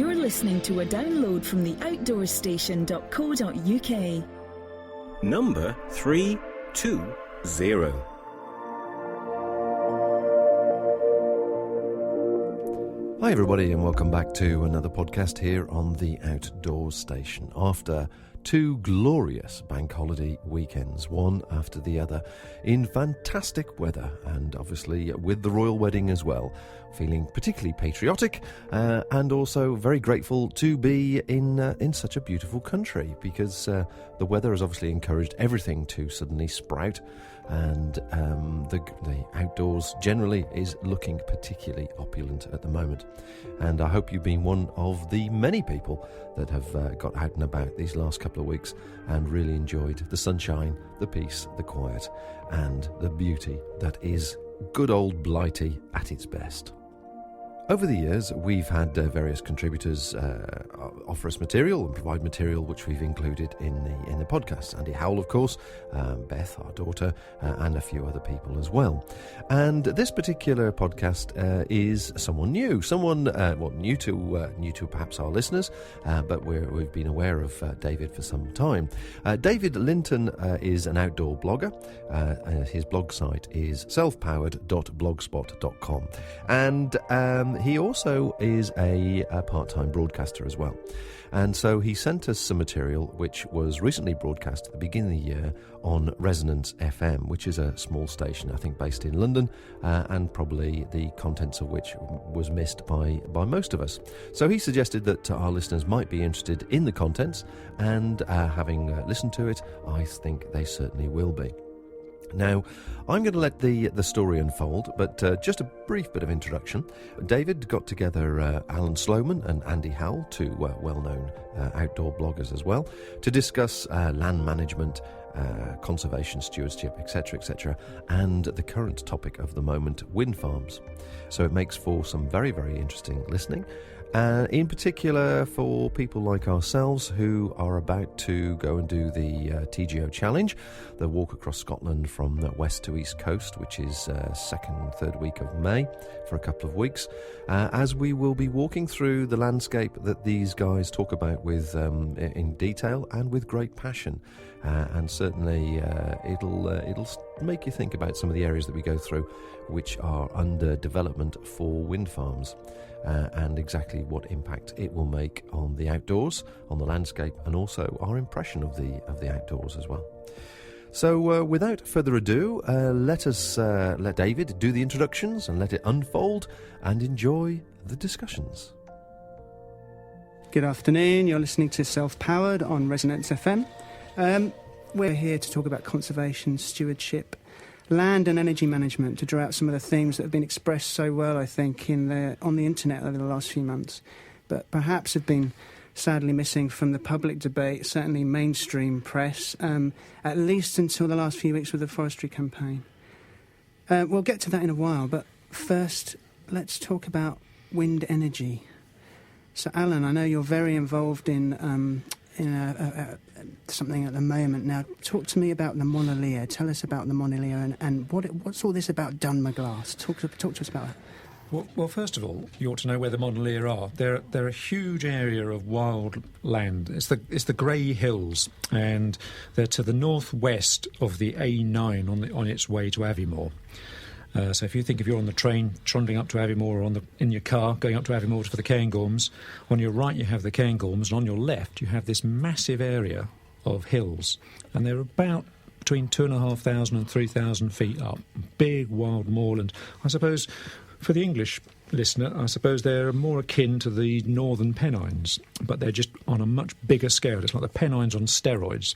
You're listening to a download from the outdoorstation.co.uk. Number 320. Hi everybody and welcome back to another podcast here on the Outdoors Station. After two glorious bank holiday weekends, one after the other, in fantastic weather and obviously with the royal wedding as well, feeling particularly patriotic and also very grateful to be in such a beautiful country because the weather has obviously encouraged everything to suddenly sprout, and the outdoors generally is looking particularly opulent at the moment. And I hope you've been one of the many people that have got out and about these last couple of weeks and really enjoyed the sunshine, the peace, the quiet, and the beauty that is good old Blighty at its best. Over the years, we've had various contributors offer us material and provide material which we've included in the podcast. Andy Howell, of course, Beth, our daughter, and a few other people as well. And this particular podcast is someone new, new to perhaps our listeners, but we've been aware of David for some time. David Lintern is an outdoor blogger. His blog site is selfpowered.blogspot.com, and he also is a part-time broadcaster as well. And so he sent us some material which was recently broadcast at the beginning of the year on Resonance FM, which is a small station, I think, based in London, and probably the contents of which was missed by most of us. So he suggested that our listeners might be interested in the contents, and having listened to it, I think they certainly will be. Now, I'm going to let the story unfold, but just a brief bit of introduction. David got together Alan Slowman and Andy Howell, two well-known outdoor bloggers as well, to discuss land management, conservation, stewardship, etc., and the current topic of the moment, wind farms. So it makes for some very, very interesting listening. In particular for people like ourselves who are about to go and do the TGO Challenge, the walk across Scotland from the west to east coast, which is second, third week of May for a couple of weeks, as we will be walking through the landscape that these guys talk about with in detail and with great passion. And certainly it'll make you think about some of the areas that we go through which are under development for wind farms. And exactly what impact it will make on the outdoors, on the landscape, and also our impression of the outdoors as well. So without further ado, let David do the introductions and let it unfold and enjoy the discussions. Good afternoon, you're listening to Self-Powered on Resonance FM. We're here to talk about conservation, stewardship, land and energy management, to draw out some of the themes that have been expressed so well, I think, on the internet over the last few months, but perhaps have been sadly missing from the public debate, certainly mainstream press, at least until the last few weeks with the forestry campaign. We'll get to that in a while, but first, let's talk about wind energy. So, Alan, I know you're very involved in something at the moment. Now, talk to me about the monolea. Tell us about the monolea and what's all this about Dunmaglass? Talk to us about that. Well, first of all, you ought to know where the monolea are. They're a huge area of wild land. It's the Grey Hills, and they're to the northwest of the A9 on its way to Aviemore. So if you're on the train trundling up to Aviemore, or in your car going up to Aviemore for the Cairngorms, on your right you have the Cairngorms, and on your left you have this massive area of hills, and they're about between 2,500 and 3,000 feet up. Big wild moorland. I suppose for the English listener, I suppose they're more akin to the northern Pennines, but they're just on a much bigger scale. It's like the Pennines on steroids.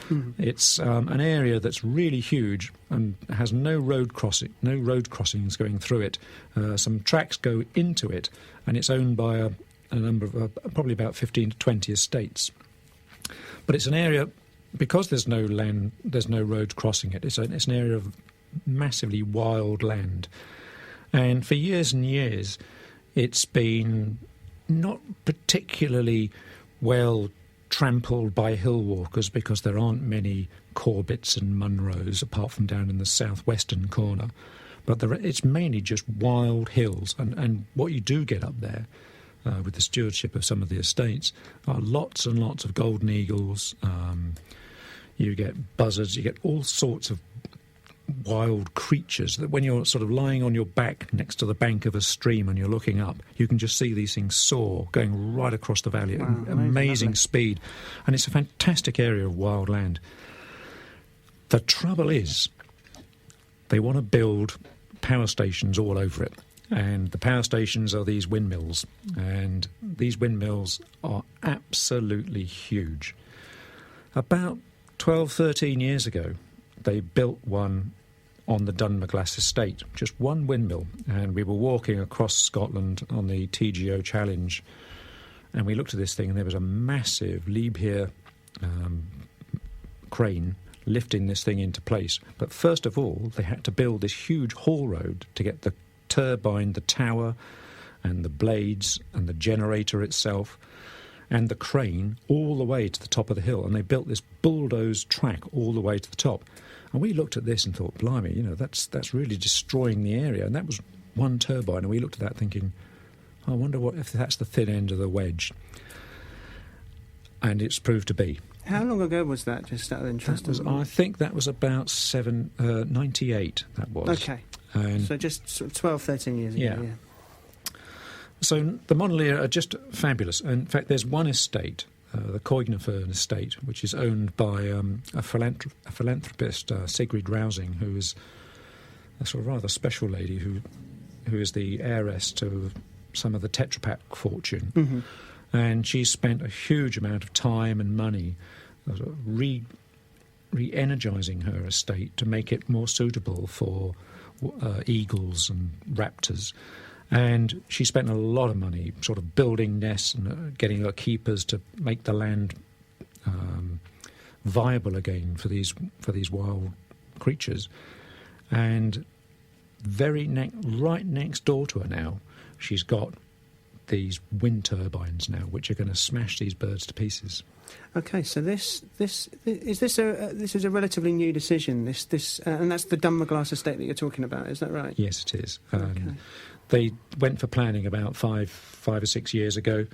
Mm-hmm. It's an area that's really huge and has no road crossings going through it. Some tracks go into it, and it's owned by a number of probably about 15 to 20 estates. But it's an area, because there's no land, there's no road crossing it. It's an area of massively wild land, and for years and years, it's been not particularly well trampled by hill walkers because there aren't many Corbetts and Munros apart from down in the southwestern corner. But it's mainly just wild hills, and what you do get up there, with the stewardship of some of the estates, are lots and lots of golden eagles. You get buzzards, you get all sorts of wild creatures that when you're sort of lying on your back next to the bank of a stream and you're looking up, you can just see these things soar, going right across the valley at amazing speed. And it's a fantastic area of wild land. The trouble is, they want to build power stations all over it. And the power stations are these windmills. And these windmills are absolutely huge. About 12, 13 years ago, they built one on the Dunmaglass estate, just one windmill. And we were walking across Scotland on the TGO Challenge, and we looked at this thing, and there was a massive Liebherr crane lifting this thing into place. But first of all, they had to build this huge haul road to get the turbine, the tower, and the blades, and the generator itself, and the crane all the way to the top of the hill. And they built this bulldozed track all the way to the top. And we looked at this and thought, blimey, that's really destroying the area. And that was one turbine. And we looked at that thinking, I wonder if that's the thin end of the wedge. And it's proved to be. How long ago was that, just out of interest? I think that was about 98, that was. Okay. And so just sort of 12, 13 years ago, yeah. So the Monolier are just fabulous. In fact, there's one estate, the Coignafern estate, which is owned by a philanthropist, Sigrid Rousing, who is a sort of rather special lady who is the heiress to some of the Tetra Pak fortune. Mm-hmm. And she's spent a huge amount of time and money re-energising her estate to make it more suitable for eagles and raptors. And she spent a lot of money sort of building nests and getting her keepers to make the land viable again for these wild creatures. And right next door to her now, she's got these wind turbines now, which are going to smash these birds to pieces. Okay, so this is a relatively new decision. This and that's the Dunmaglass estate that you're talking about. Is that right? Yes, it is. Okay. They went for planning about five or 6 years ago.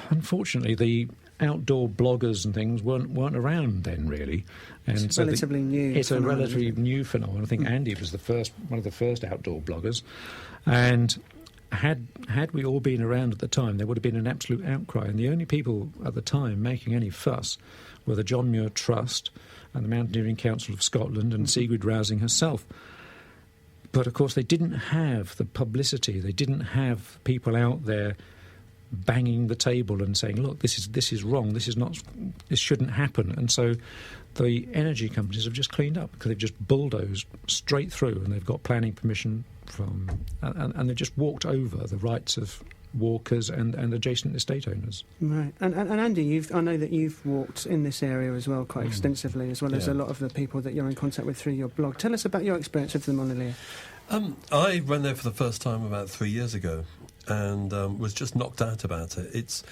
Unfortunately, the outdoor bloggers and things weren't around then, really. And it's relatively new. It's a relatively new phenomenon. I think Andy was one of the first outdoor bloggers, and had we all been around at the time, there would have been an absolute outcry. And the only people at the time making any fuss were the John Muir Trust and the Mountaineering Council of Scotland and Sigrid Rousing herself. But, of course, they didn't have the publicity. They didn't have people out there banging the table and saying, look, this is wrong, this shouldn't happen. And so the energy companies have just cleaned up because they've just bulldozed straight through, and they've got planning permission and they've just walked over the rights of walkers and adjacent estate owners. Right. And Andy, I know that you've walked in this area as well quite extensively, as well as a lot of the people that you're in contact with through your blog. Tell us about your experience of the Monolier. I went there for the first time about 3 years ago and was just knocked out about it.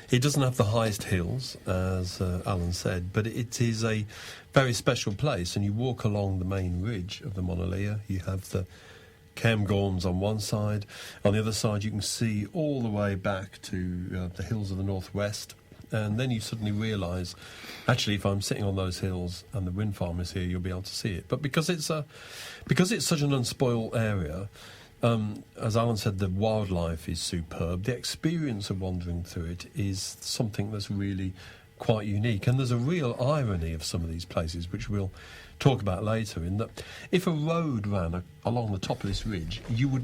It doesn't have the highest hills, as Alan said, but it is a very special place, and you walk along the main ridge of the Monolier. You have the Cairngorms on one side. On the other side, you can see all the way back to the hills of the northwest. And then you suddenly realise, actually, if I'm sitting on those hills and the wind farm is here, you'll be able to see it. But because it's such an unspoiled area, as Alan said, the wildlife is superb. The experience of wandering through it is something that's really quite unique. And there's a real irony of some of these places, which we'll talk about later, in that if a road ran along the top of this ridge, you would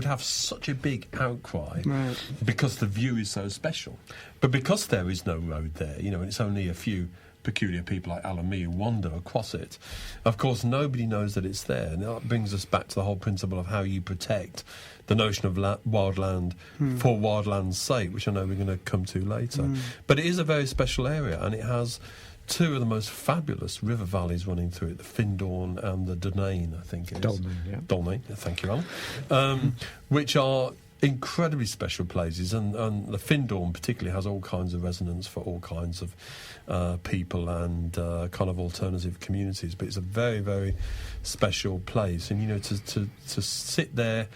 have such a big outcry, right, because the view is so special. But because there is no road there, and it's only a few peculiar people like Alan and me who wander across it, of course nobody knows that it's there. And that brings us back to the whole principle of how you protect the notion of wildland for wildland's sake, which I know we're going to come to later. But it is a very special area, and it has two of the most fabulous river valleys running through it, the Findorn and the Dunane, I think it is. Dolnane, thank you, Alan. Which are incredibly special places, and the Findorn particularly has all kinds of resonance for all kinds of people and kind of alternative communities. But it's a very, very special place, and to sit there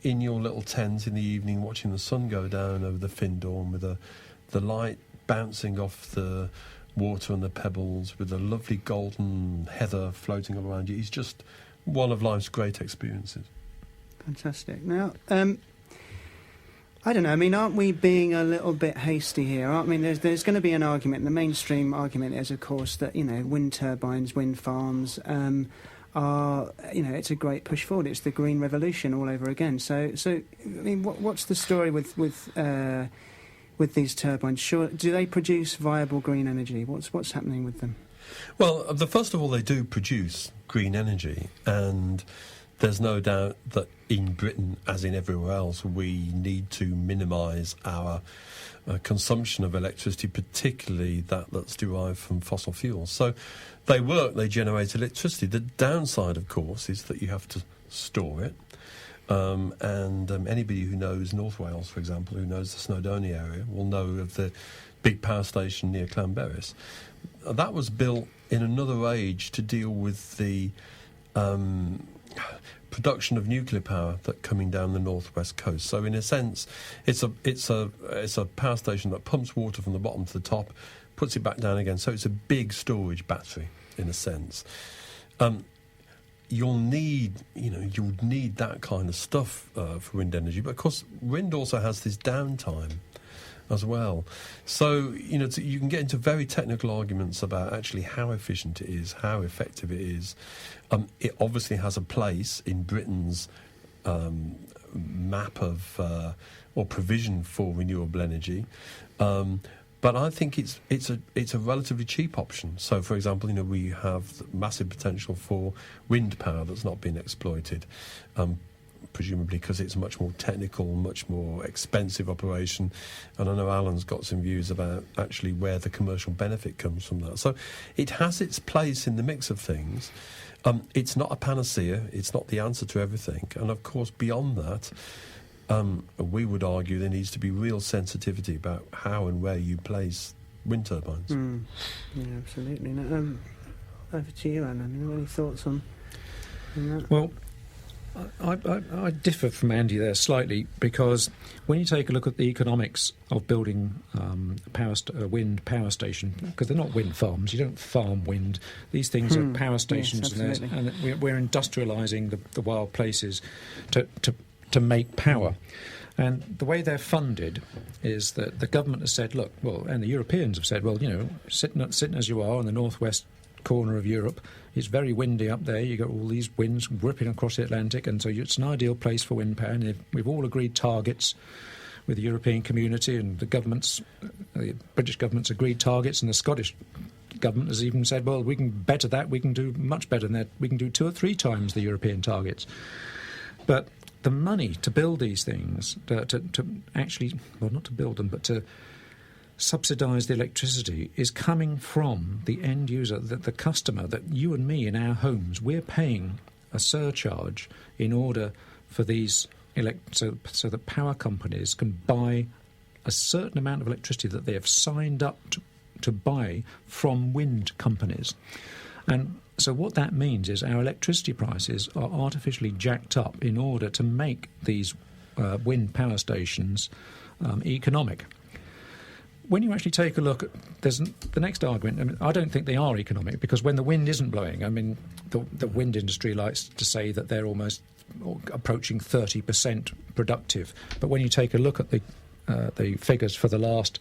in your little tent in the evening watching the sun go down over the Findorn with the light bouncing off the water and the pebbles with the lovely golden heather floating all around you. It's just one of life's great experiences. Fantastic. Now, I don't know. I mean, aren't we being a little bit hasty here? I mean, there's going to be an argument. The mainstream argument is, of course, that wind turbines, wind farms are it's a great push forward. It's the green revolution all over again. So I mean, what's the story with these turbines? Sure, do they produce viable green energy? What's happening with them? Well, first of all, they do produce green energy, and there's no doubt that in Britain, as in everywhere else, we need to minimise our consumption of electricity, particularly that's derived from fossil fuels. So they generate electricity. The downside, of course, is that you have to store it. Anybody who knows North Wales, for example, who knows the Snowdonia area, will know of the big power station near Llanberis. That was built in another age to deal with the production of nuclear power that coming down the northwest coast. So in a sense, it's a power station that pumps water from the bottom to the top, puts it back down again. So it's a big storage battery in a sense. You'll need that kind of stuff for wind energy, but of course wind also has this downtime as well. So you can get into very technical arguments about actually how efficient it is, how effective it is. It obviously has a place in Britain's map of or provision for renewable energy. But I think it's a relatively cheap option. So, for example, we have massive potential for wind power that's not been exploited, presumably because it's a much more technical, much more expensive operation. And I know Alan's got some views about actually where the commercial benefit comes from that. So it has its place in the mix of things. It's not a panacea. It's not the answer to everything. And, of course, beyond that, we would argue there needs to be real sensitivity about how and where you place wind turbines. Yeah, absolutely. Now, over to you, Alan. Any thoughts on that? Well, I differ from Andy there slightly, because when you take a look at the economics of building a wind power station, because they're not wind farms, you don't farm wind. These things are power stations, yes, and we're industrialising the wild places to make power. And the way they're funded is that the government has said, look, and the Europeans have said, sitting as you are in the northwest corner of Europe, it's very windy up there, you've got all these winds ripping across the Atlantic, and so it's an ideal place for wind power. And we've all agreed targets with the European community, and the British government's agreed targets, and the Scottish government has even said, we can better that, we can do much better than that, we can do 2 or 3 times the European targets. But the money to build these things, to actually, not to build them, but to subsidise the electricity, is coming from the end user, the customer, that you and me in our homes, we're paying a surcharge in order for these so that power companies can buy a certain amount of electricity that they have signed up to buy from wind companies. And so what that means is our electricity prices are artificially jacked up in order to make these wind power stations economic. When you actually take a look at the next argument, I don't think they are economic, because when the wind isn't blowing, the wind industry likes to say that they're almost approaching 30% productive. But when you take a look at the figures for the last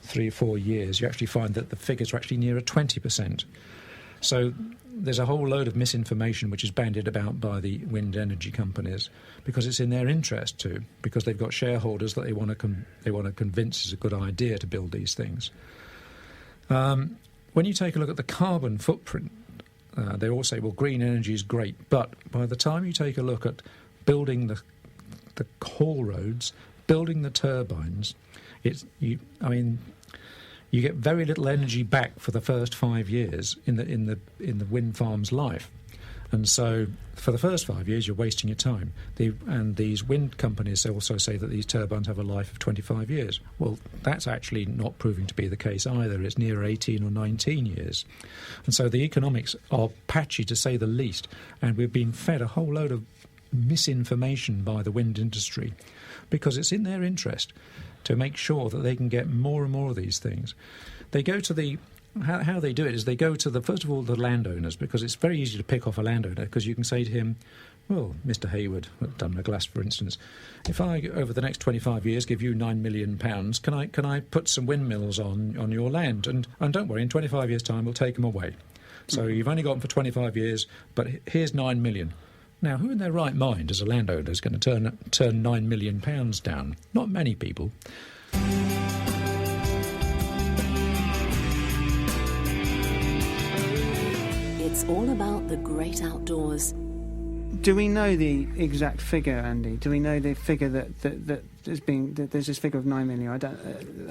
3 or 4 years, you actually find that the figures are actually nearer 20%. So there's a whole load of misinformation which is bandied about by the wind energy companies, because it's in their interest to, because they've got shareholders that they want to convince is a good idea to build these things. When you take a look at the carbon footprint, they all say, green energy is great, but by the time you take a look at building the haul roads, building the turbines, you get very little energy back for the first 5 years in the wind farm's life. And so for the first 5 years, you're wasting your time. And these wind companies also say that these turbines have a life of 25 years. Well, that's actually not proving to be the case either. It's near 18 or 19 years. And so the economics are patchy, to say the least. And we've been fed a whole load of misinformation by the wind industry, because it's in their interest to make sure that they can get more and more of these things. They go to how they do it is they go to first of all, the landowners, because it's very easy to pick off a landowner, because you can say to him, well, Mr. Hayward at Dunmer Glass, for instance, if I, over the next 25 years, give you £9 million, can I put some windmills on your land? And don't worry, in 25 years' time, we'll take them away. So you've only got them for 25 years, but here's £9 million. Now, who in their right mind as a landowner is going to turn £9 million down? Not many people. It's all about the great outdoors. Do we know the exact figure, Andy? Do we know the figure that there's this figure of 9 million? I don't.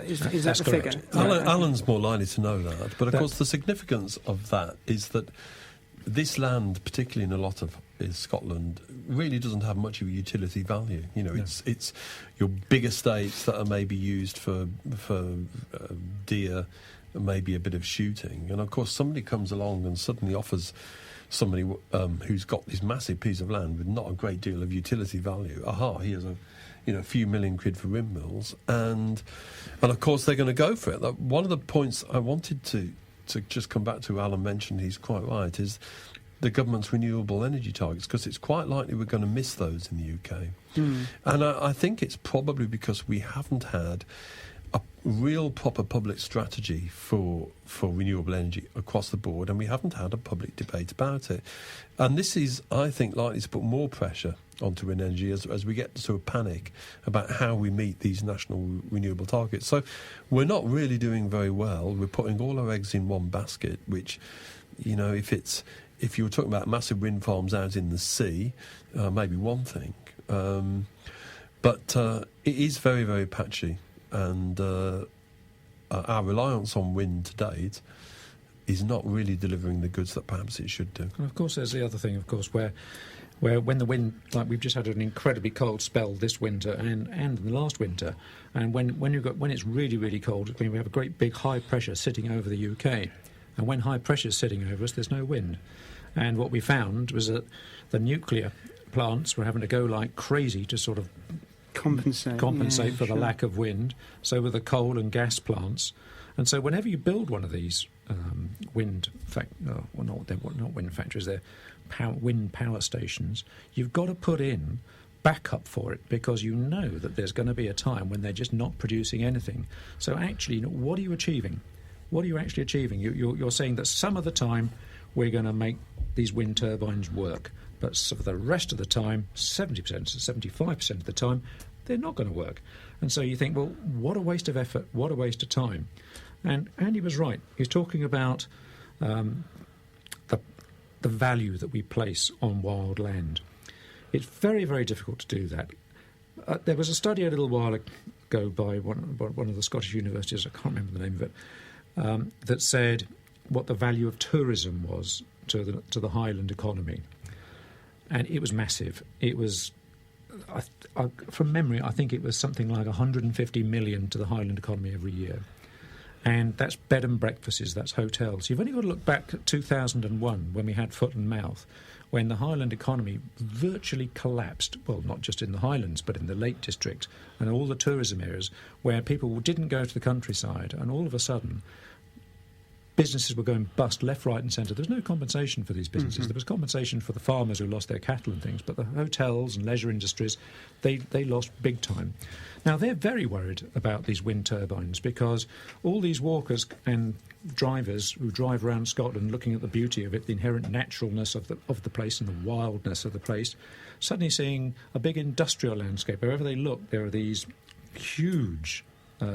Is that That's the correct. figure? Alan's more likely to know that, but of course the significance of that is that this land, particularly in a lot of Scotland, really doesn't have much of a utility value. You know, it's your big estates that are maybe used for deer, maybe a bit of shooting, and of course somebody comes along and suddenly offers somebody who's got this massive piece of land with not a great deal of utility value. Here's a few million quid for windmills, and of course they're going to go for it. One of the points I wanted to just come back to, Alan mentioned, he's quite right, is the government's renewable energy targets, because it's quite likely we're going to miss those in the UK. And I think it's probably because we haven't had a real proper public strategy for renewable energy across the board, and we haven't had a public debate about it. And this is, I think, likely to put more pressure onto wind energy as we get to sort of panic about how we meet these national renewable targets. So we're not really doing very well. We're putting all our eggs in one basket, which, you know, if you were talking about massive wind farms out in the sea, maybe one thing. But it is very, very patchy. And our reliance on wind to date is not really delivering the goods that perhaps it should do. And of course, there's the other thing, of course, where when the wind, like we've just had an incredibly cold spell this winter and the last winter, and when it's really, really cold, we have a great big high pressure sitting over the UK, and when high pressure is sitting over us, there's no wind. And what we found was that the nuclear plants were having to go like crazy to sort of compensate for the lack of wind. So were the coal and gas plants. And so whenever you build one of these not wind factories, they're wind power stations, you've got to put in backup for it, because you know that there's going to be a time when they're just not producing anything. So actually, what are you achieving? What are you actually achieving? You're saying that some of the time we're going to make these wind turbines work, but for the rest of the time, 70%, 75% of the time, they're not going to work. And so you think, well, what a waste of effort, what a waste of time. And Andy was right. He's talking about the value that we place on wild land. It's very, very difficult to do that. There was a study a little while ago by one of the Scottish universities, I can't remember the name of it, that said what the value of tourism was to the Highland economy. And it was massive. It was, from memory, I think it was something like 150 million to the Highland economy every year. And that's bed and breakfasts, that's hotels. You've only got to look back at 2001, when we had foot and mouth, when the Highland economy virtually collapsed, well, not just in the Highlands, but in the Lake District and all the tourism areas where people didn't go to the countryside, and all of a sudden businesses were going bust left, right and centre. There was no compensation for these businesses. Mm-hmm. There was compensation for the farmers who lost their cattle and things, but the hotels and leisure industries, they lost big time. Now, they're very worried about these wind turbines, because all these walkers and drivers who drive around Scotland looking at the beauty of it, the inherent naturalness of the place and the wildness of the place, suddenly seeing a big industrial landscape. Wherever they look, there are these huge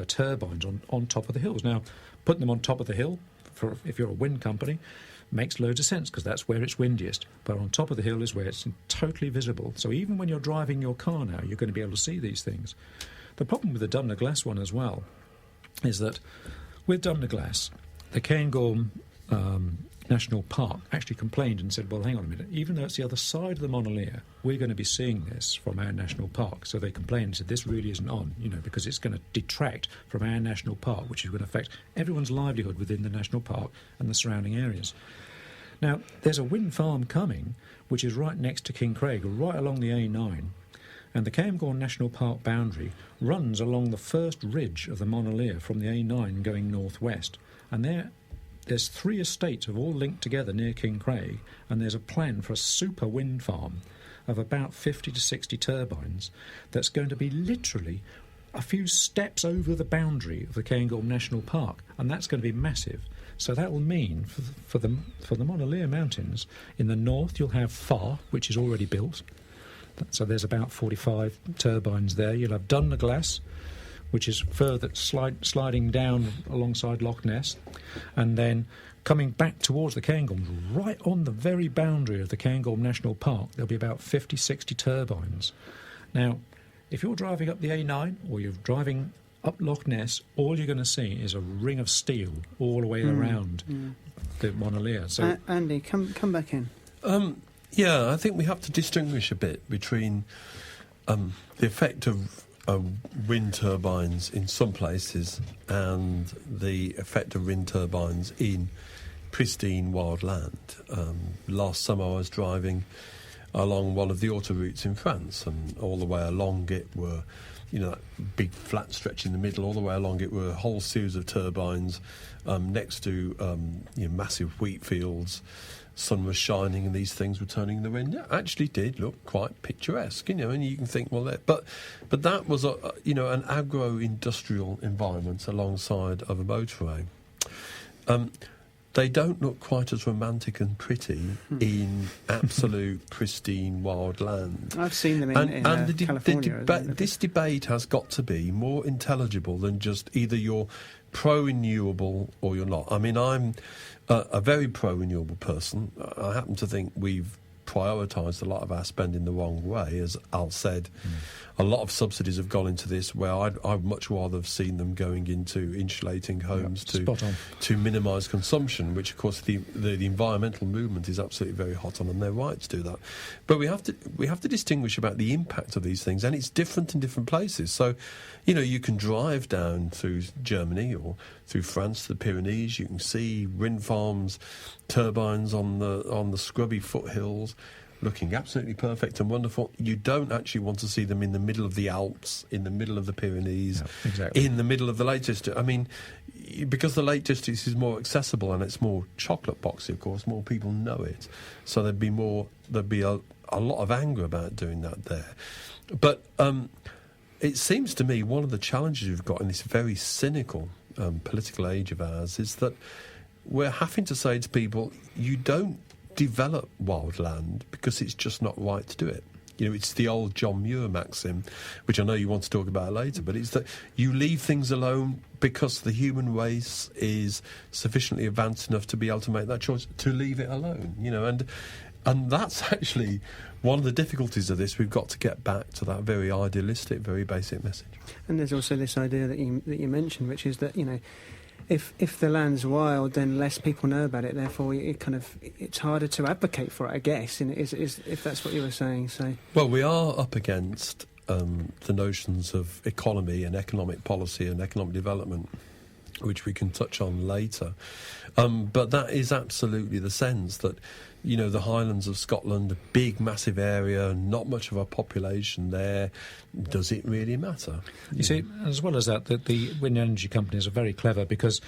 turbines on top of the hills. Now, putting them on top of the hill, if you're a wind company, makes loads of sense, because that's where it's windiest. But on top of the hill is where it's totally visible. So even when you're driving your car now, you're going to be able to see these things. The problem with the Dunmer Glass one as well is that with Dunmer Glass, the Cairngorm National Park actually complained and said, well, hang on a minute, even though it's the other side of the Monolier, we're going to be seeing this from our national park. So they complained and said, this really isn't on, because it's going to detract from our national park, which is going to affect everyone's livelihood within the national park and the surrounding areas. Now, there's a wind farm coming, which is right next to Kincraig, right along the A9. And the Cairngorm National Park boundary runs along the first ridge of the Monalier from the A9 going northwest. And there's 3 estates have all linked together near Kincraig, and there's a plan for a super wind farm of about 50 to 60 turbines that's going to be literally a few steps over the boundary of the Cairngorm National Park, and that's going to be massive. So that will mean for the Monalier Mountains, in the north you'll have Far, which is already built. So there's about 45 turbines there. You'll have Dunderglass, which is further sliding down alongside Loch Ness, and then coming back towards the Cairngorm, right on the very boundary of the Cairngorm National Park, there'll be about 50, 60 turbines. Now, if you're driving up the A9 or you're driving up Loch Ness, all you're going to see is a ring of steel all the way around the Monalier. So, Andy, come back in. Yeah, I think we have to distinguish a bit between the effect of wind turbines in some places and the effect of wind turbines in pristine wild land. Last summer I was driving along one of the autoroutes in France, and all the way along it were, that big flat stretch in the middle, all the way along it were a whole series of turbines next to massive wheat fields. Sun was shining and these things were turning in the wind. It actually did look quite picturesque, and you can think, well, but that was an agro-industrial environment alongside of a motorway. They don't look quite as romantic and pretty in absolute pristine wild land. I've seen them in California. This debate has got to be more intelligible than just either you're pro-renewable or you're not. I mean, I'm a very pro-renewable person. I happen to think we've prioritised a lot of our spending the wrong way. As Al said, a lot of subsidies have gone into this where I'd much rather have seen them going into insulating homes to minimise consumption, which of course the environmental movement is absolutely very hot on, and they're right to do that. But we have to distinguish about the impact of these things, and it's different in different places. So, you can drive down through Germany or through France to the Pyrenees. You can see wind farms, turbines on the scrubby foothills, looking absolutely perfect and wonderful. You don't actually want to see them in the middle of the Alps, in the middle of the Pyrenees, in the middle of the Lake District. I mean, because the Lake District is more accessible and it's more chocolate boxy, of course, more people know it. So there'd be a lot of anger about doing that there. But it seems to me one of the challenges we've got in this very cynical political age of ours is that we're having to say to people, you don't develop wild land because it's just not right to do it. It's the old John Muir maxim, which I know you want to talk about later, but it's that you leave things alone because the human race is sufficiently advanced enough to be able to make that choice, to leave it alone, and that's actually one of the difficulties of this. We've got to get back to that very idealistic, very basic message. And there's also this idea that you mentioned, which is that, if the land's wild, then less people know about it. Therefore, it's harder to advocate for it, I guess. If that's what you were saying. So, well, we are up against the notions of economy and economic policy and economic development, which we can touch on later. But that is absolutely the sense that, the Highlands of Scotland, a big, massive area, not much of a population there. Does it really matter? You see, as well as that, the wind energy companies are very clever because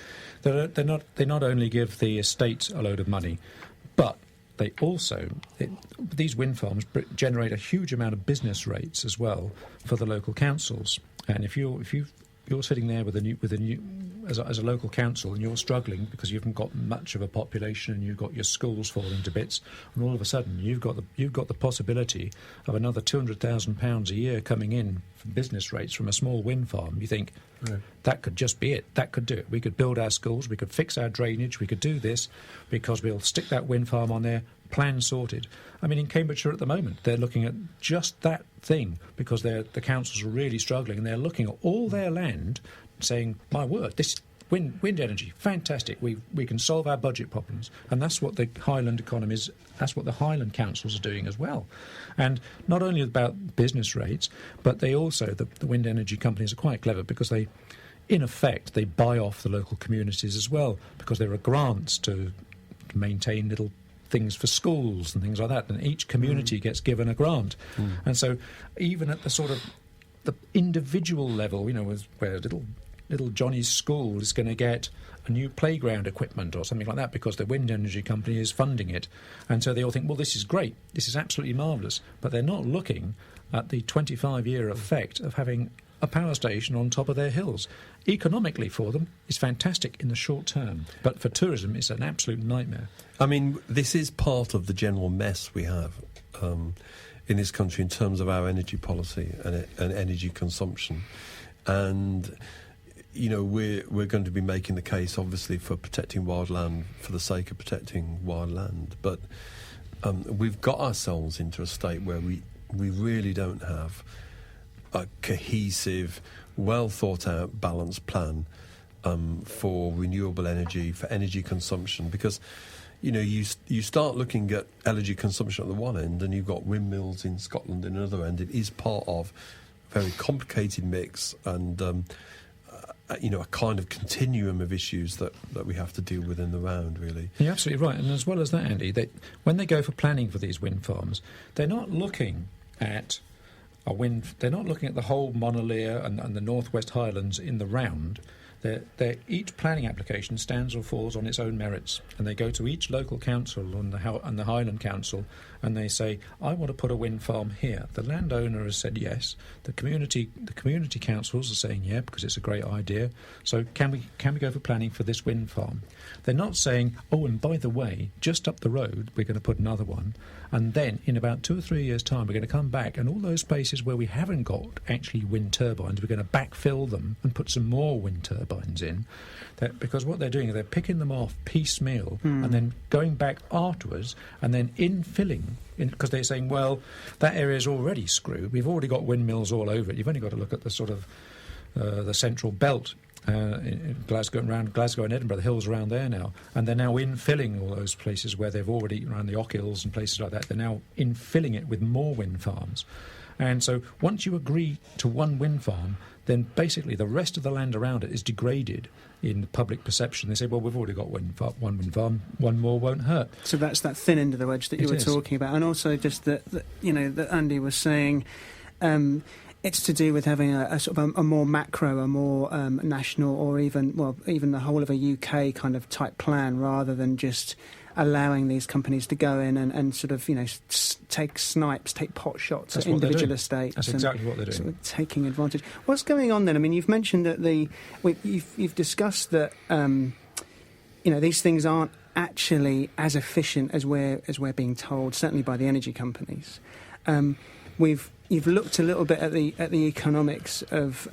they not only give the estates a load of money, but they also these wind farms generate a huge amount of business rates as well for the local councils. And if you're sitting there with a new as a local council and you're struggling because you haven't got much of a population and you've got your schools falling to bits, and all of a sudden you've got the possibility of another £200,000 a year coming in from business rates from a small wind farm, you think that could just be it. That could do it. We could build our schools, we could fix our drainage, we could do this because we'll stick that wind farm on there. Plan sorted. I mean, in Cambridgeshire at the moment, they're looking at just that thing because the councils are really struggling, and they're looking at all their land, saying, "My word, this wind energy, fantastic. We can solve our budget problems," and that's what the Highland economies, that's what the Highland councils are doing as well. And not only about business rates, but they also the wind energy companies are quite clever because they, in effect, they buy off the local communities as well because there are grants to maintain little things for schools and things like that, and each community gets given a grant. And so even at the sort of the individual level, where little Johnny's school is going to get a new playground equipment or something like that because the wind energy company is funding it. And so they all think, well, this is great, this is absolutely marvellous, but they're not looking at the 25-year effect of having a power station on top of their hills. Economically for them, it's fantastic in the short term, but for tourism, it's an absolute nightmare. I mean, this is part of the general mess we have in this country in terms of our energy policy and energy consumption. And, we're going to be making the case, obviously, for protecting wildland for the sake of protecting wildland. But we've got ourselves into a state where we really don't have a cohesive, well-thought-out, balanced plan for renewable energy, for energy consumption, because you start looking at energy consumption at the one end, and you've got windmills in Scotland at another end. It is part of a very complicated mix, and a kind of continuum of issues that we have to deal with in the round, really. You're absolutely right, and as well as that, Andy, when they go for planning for these wind farms, they're not looking at they're not looking at the whole Monolier and the Northwest Highlands in the round. Each planning application stands or falls on its own merits, and they go to each local council and the Highland Council, and they say, I want to put a wind farm here. The landowner has said yes. The community councils are saying yeah, because it's a great idea. So can we go for planning for this wind farm? They're not saying, oh, and by the way, just up the road we're going to put another one, and then in about 2 or 3 years' time we're going to come back, and all those places where we haven't got actually wind turbines, we're going to backfill them and put some more wind turbines in. Because what they're doing is they're picking them off piecemeal and then going back afterwards and then infilling, because they're saying, well, that area is already screwed. We've already got windmills all over it. You've only got to look at the sort of the central belt in Glasgow and around Glasgow and Edinburgh, the hills around there now, and they're now infilling all those places where they've already, around the Ochils and places like that, they're now infilling it with more wind farms. And so once you agree to one wind farm, then basically the rest of the land around it is degraded in the public perception. They say, well, we've already got one wind farm, one more won't hurt. So that's that thin end of the wedge that you were talking about. And also just that Andy was saying, it's to do with having a sort of a more macro, a more national, or even the whole of a UK kind of type plan, rather than just allowing these companies to go in and sort of, take pot shots at individual estates. That's exactly what they're doing. Sort of taking advantage. What's going on then? I mean, you've mentioned that you've discussed that, these things aren't actually as efficient as we're being told, certainly by the energy companies. You've looked a little bit at the economics of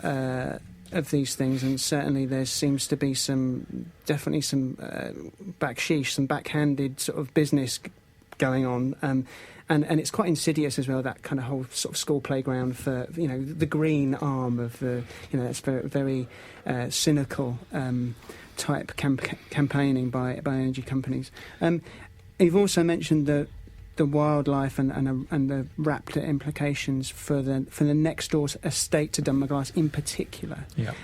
these things, and certainly there seems to be some backsheesh, some backhanded sort of business going on, and it's quite insidious as well, that kind of whole sort of school playground for the green arm of the it's very, very cynical type campaigning by energy companies. You've also mentioned the wildlife and the raptor implications for the next door estate to Dunmaglass in particular. Yeah.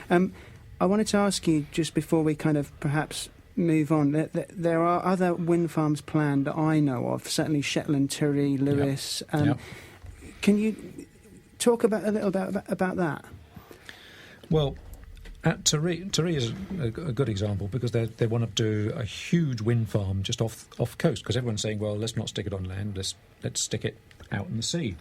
I wanted to ask you, just before we kind of perhaps move on, that there are other wind farms planned that I know of, certainly Shetland, Tiree, Lewis. Can you talk a little bit about that? Well, at Tiree is a good example, because they want to do a huge wind farm just off coast, because everyone's saying, well, let's not stick it on land, let's stick it out in the sea.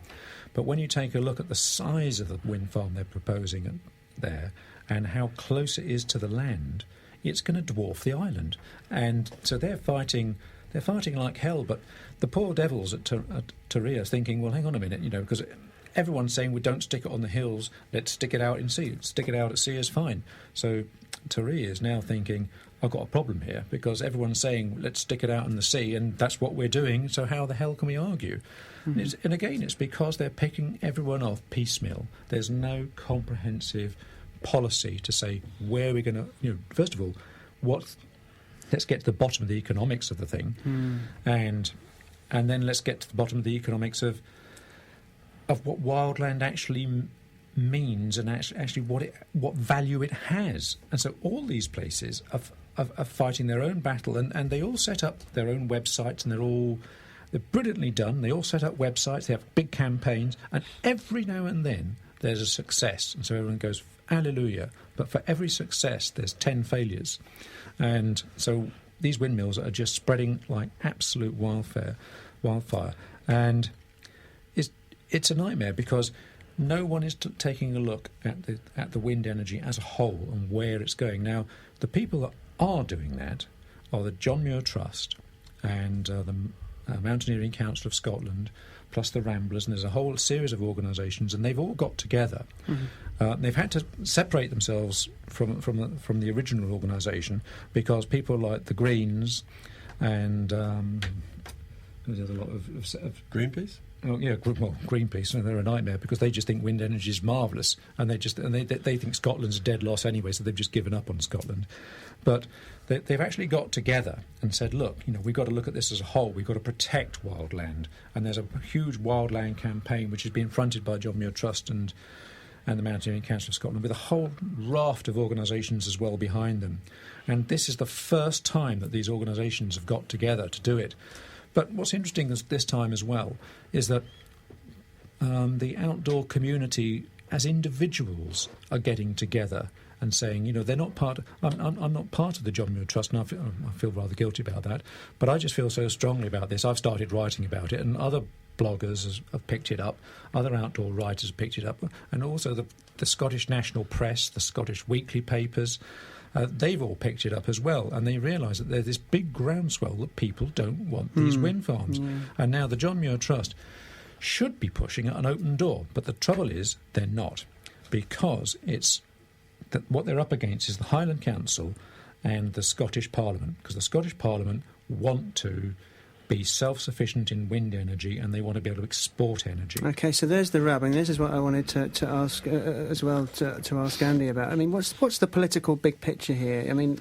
But when you take a look at the size of the wind farm they're proposing there and how close it is to the land, it's going to dwarf the island. And so they're fighting like hell. But the poor devils at Tiree are thinking, well, hang on a minute, because everyone's saying, we don't stick it on the hills, let's stick it out in sea. Stick it out at sea is fine. So Tiree is now thinking, I've got a problem here, because everyone's saying, let's stick it out in the sea, and that's what we're doing, so how the hell can we argue? Mm-hmm. And again, it's because they're picking everyone off piecemeal. There's no comprehensive policy to say where we're going to, first of all, let's get to the bottom of the economics of the thing, and then let's get to the bottom of the economics of what wildland actually means, and actually what value it has. And so all these places are are fighting their own battle, and they all set up their own websites, and they're brilliantly done. They all set up websites, they have big campaigns, and every now and then there's a success, and so everyone goes, hallelujah. But for every success, there's 10 failures. And so these windmills are just spreading like absolute wildfire. And it's a nightmare because no one is taking a look at the wind energy as a whole and where it's going. Now, the people that are doing that are the John Muir Trust and the Mountaineering Council of Scotland, plus the Ramblers, and there's a whole series of organisations, and they've all got together. They've had to separate themselves from the original organisation because people like the Greens and there's a lot of Greenpeace. Oh yeah, well, Greenpeace, and they're a nightmare because they just think wind energy is marvellous, and they think Scotland's a dead loss anyway, so they've just given up on Scotland. But they've actually got together and said, look, we've got to look at this as a whole. We've got to protect wildland, and there's a huge wildland campaign which is being fronted by John Muir Trust and the Mountaineering Council of Scotland, with a whole raft of organisations as well behind them. And this is the first time that these organisations have got together to do it. But what's interesting this time as well is that the outdoor community as individuals are getting together and saying, they're not part. I'm not part of the John Muir Trust, and I feel rather guilty about that. But I just feel so strongly about this. I've started writing about it, and other bloggers have picked it up. Other outdoor writers have picked it up, and also the Scottish National Press, the Scottish weekly papers. They've all picked it up as well, and they realise that there's this big groundswell that people don't want these wind farms. And now the John Muir Trust should be pushing at an open door, but the trouble is they're not, because what they're up against is the Highland Council and the Scottish Parliament, because the Scottish Parliament want to be self-sufficient in wind energy, and they want to be able to export energy. Okay, so there's the rub, and this is what I wanted to ask as well, to ask Andy about. I mean, what's the political big picture here? I mean,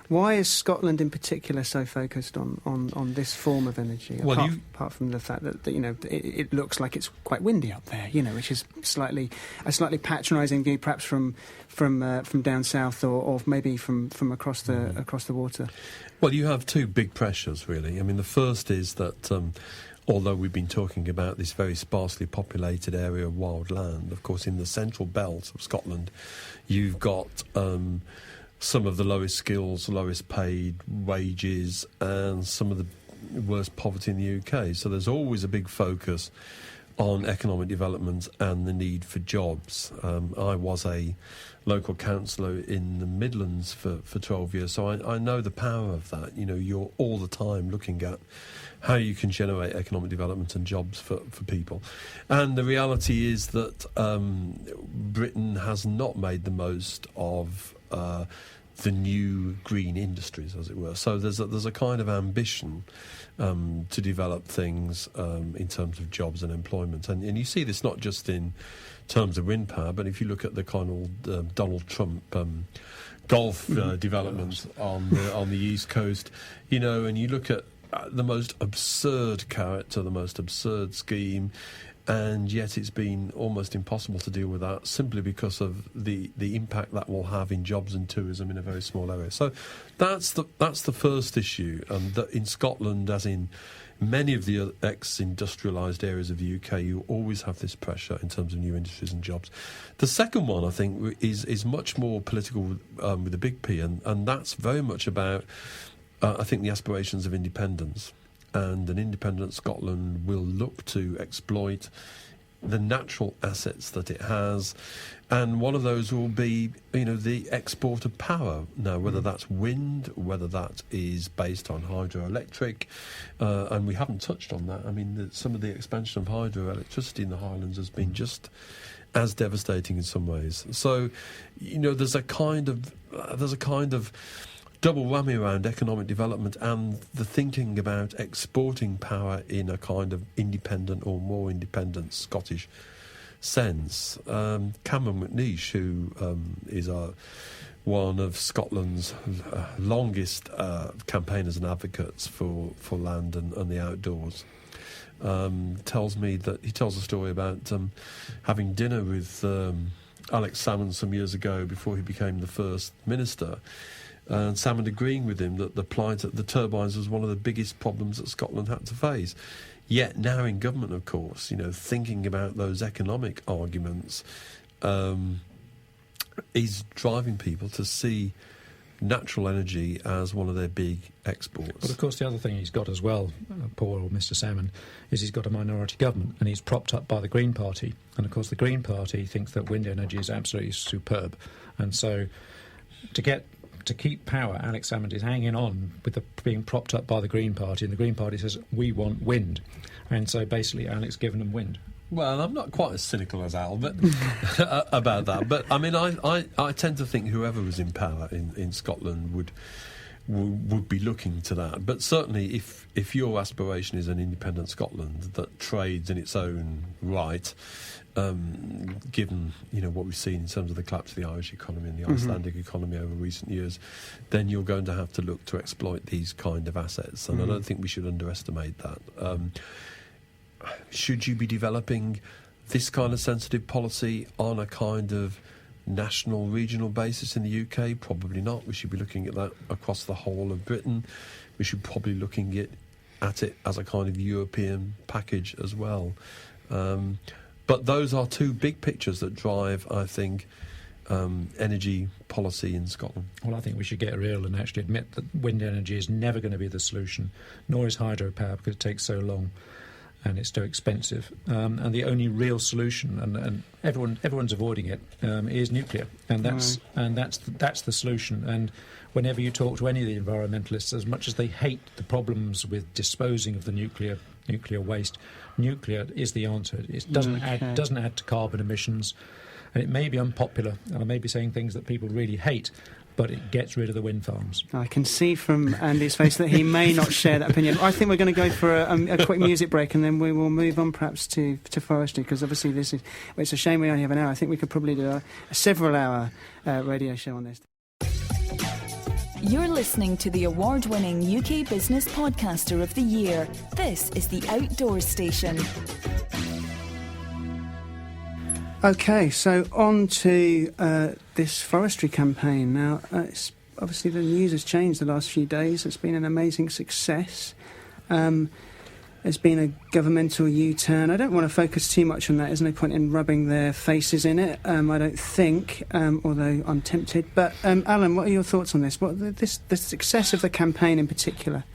why is Scotland in particular so focused on this form of energy? Well, apart from the fact that it looks like it's quite windy up there, which is a slightly patronising view, perhaps from down south or maybe from across the water. Well, you have two big pressures, really. I mean, the first is that although we've been talking about this very sparsely populated area of wild land, of course, in the central belt of Scotland, you've got some of the lowest skills, lowest paid wages, and some of the worst poverty in the UK. So there's always a big focus on economic development and the need for jobs. I was a local councillor in the Midlands for 12 years, so I know the power of that. You're all the time looking at how you can generate economic development and jobs for people. And the reality is that Britain has not made the most of the new green industries, as it were. So there's a kind of ambition to develop things in terms of jobs and employment. And you see this not just in terms of wind power, but if you look at the kind of Donald Trump golf development on the East Coast, and you look at the most absurd character, the most absurd scheme, and yet it's been almost impossible to deal with that simply because of the impact that will have in jobs and tourism in a very small area. So that's the first issue, and that in Scotland, as in many of the ex-industrialised areas of the UK, you always have this pressure in terms of new industries and jobs. The second one, I think, is much more political with a big P, and that's very much about, I think, the aspirations of independence. And an independent Scotland will look to exploit the natural assets that it has, and one of those will be, the export of power. Now, whether that's wind, whether that is based on hydroelectric, and we haven't touched on that. I mean, some of the expansion of hydroelectricity in the Highlands has been just as devastating in some ways. So, there's a kind of double whammy around economic development and the thinking about exporting power in a kind of independent or more independent Scottish sense. Cameron McNeish, who is one of Scotland's longest campaigners and advocates for land and the outdoors, tells me that he tells a story about having dinner with Alex Salmond some years ago before he became the first minister. and Salmon agreeing with him that the turbines was one of the biggest problems that Scotland had to face. Yet now in government, of course, thinking about those economic arguments is driving people to see natural energy as one of their big exports. But of course the other thing he's got as well, poor old Mr Salmon, is he's got a minority government and he's propped up by the Green Party. And of course the Green Party thinks that wind energy is absolutely superb. And so to keep power, Alex Salmond is hanging on with being propped up by the Green Party, and the Green Party says, we want wind. And so basically Alex giving them wind. Well, I'm not quite as cynical as Al but about that. But, I mean, I tend to think whoever was in power in Scotland would be looking to that. But certainly if your aspiration is an independent Scotland that trades in its own right, given what we've seen in terms of the collapse of the Irish economy and the Icelandic economy over recent years, then you're going to have to look to exploit these kind of assets. And I don't think we should underestimate that. Should you be developing this kind of sensitive policy on a kind of national, regional basis in the UK? Probably not. We should be looking at that across the whole of Britain. We should probably looking at it as a kind of European package as well. But those are two big pictures that drive, I think, energy policy in Scotland. Well, I think we should get real and actually admit that wind energy is never going to be the solution, nor is hydropower, because it takes so long and it's too expensive. And the only real solution, and everyone's avoiding it, is nuclear, and that's the solution. And whenever you talk to any of the environmentalists, as much as they hate the problems with disposing of the nuclear waste, nuclear is the answer. It doesn't add to carbon emissions, and it may be unpopular, and I may be saying things that people really hate, but it gets rid of the wind farms. I can see from Andy's face that he may not share that opinion. I think we're going to go for a quick music break, and then we will move on perhaps to forestry, because obviously it's a shame we only have an hour. I think we could probably do a several-hour radio show on this. You're listening to the award-winning UK Business Podcaster of the Year. This is the Outdoors Station. OK, so on to this forestry campaign. Now, it's obviously the news has changed the last few days. It's been an amazing success. There's been a governmental U-turn. I don't want to focus too much on that. There's no point in rubbing their faces in it, I don't think, although I'm tempted. But, Alan, what are your thoughts on this? The success of the campaign in particular?